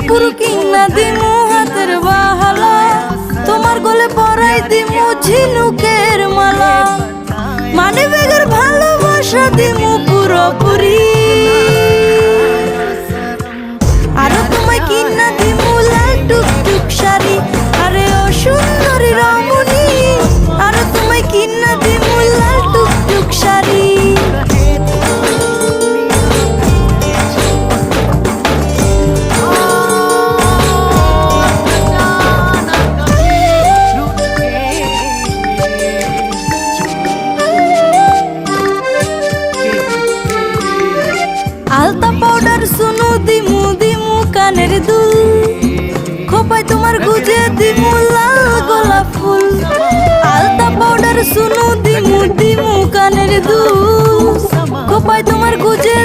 পুরো কিনা দিমু হাতের বাহালা, তোমার গলে পরাই দিমু ঝিনুকের মালা, মানে বেগের ভালোবাসা দিমু পুরোপুরি। আরো তোমায় কিনা দিমু লাল টুকটুক শাড়ি, আরে ও সুন্দরী রমণী, আরো তোমায় কিনা দিমু লাল টুকটুক শাড়ি। আলতা পাউডার শুনু দিমু দিমু কানের দুল, খোপায় তোমার গুজে দিমু লাল গোলাপ ফুল। আলতা পাউডার শুনু দিমু দিমু কানের দুল, খোপায় তোমার গুজে